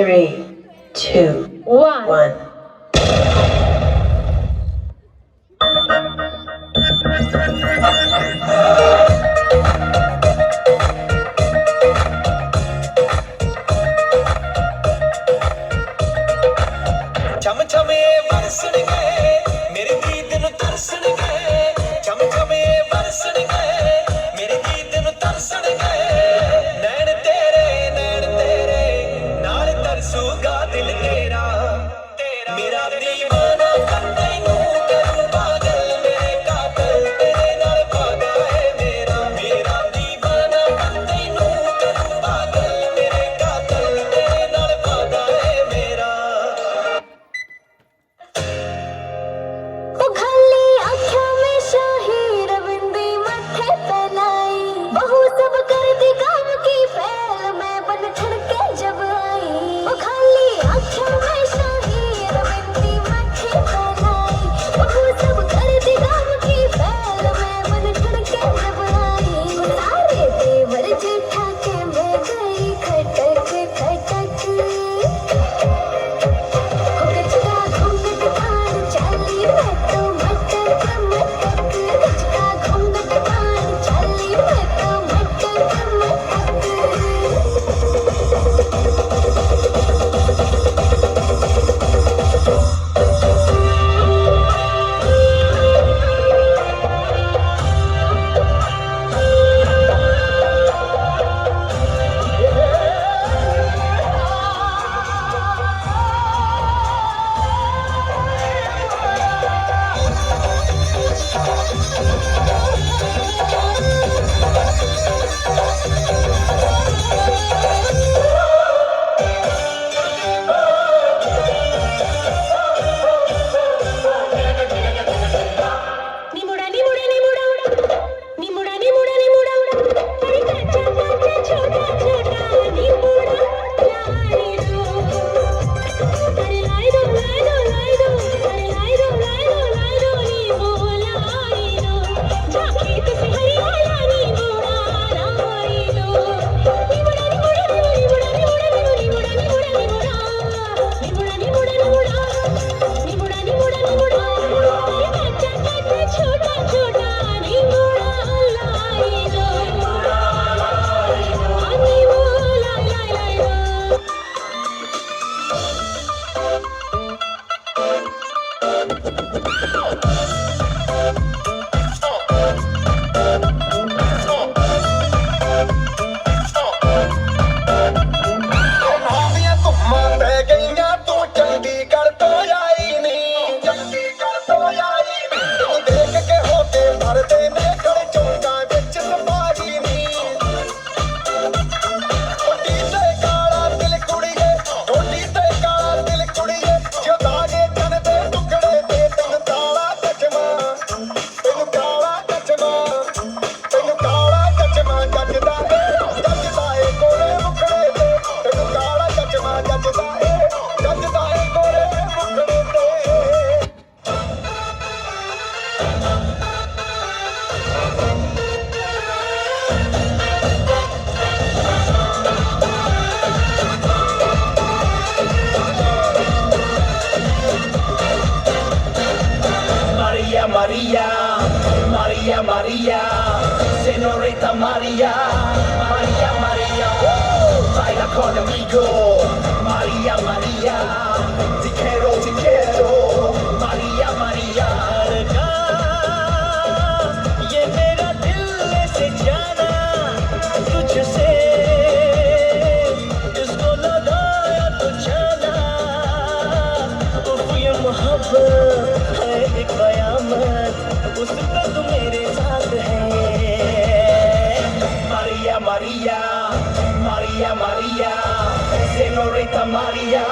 3, 2, 1. ਚਮ ਚਮੇ ਵਰਸਣ ਗਏ ਮੇਰੇ ਗੀਤ ਨੂੰ ਤਰਸਣ ਗਏ ਚਮ ਚਮੇ ਵਰਸਣ ਗਏ ਮੇਰੇ ਗੀਤ ਨੂੰ ਤਰਸਣ ਗਏ ਨੈਣ ਤੇਰੇ ਨਾਲ ਤਰਸੂਗਾ ਦਿਲ ਤੇਰਾ ਮੇਰਾ ਦੀਵਾਨਾ ਤੈਨੂੰ ਕਰੂ ਪਾਗਲ ਮੇਰੇ ਕਾਤਲ ਤੇਰੇ ਨਾਲ ਵਾਦਾ ਹੈ ਮੇਰਾ ਦੀਵਾਨਾ ਤੈਨੂੰ ਕਰੂ ਪਾਗਲ ਮੇਰੇ ਕਾਤਲ ਤੇਰੇ ਨਾਲ ਵਾਦਾ ਹੈ ਮੇਰਾ Maria, señorita Maria, baila conmigo, Maria, te quiero, Maria, ये मेरा दिल से जाना तुझसे इसको लगाया तो जाना ये मोहब्बत है एक कयामत उस पे तू मेरे साथ है Maria, señorita Maria,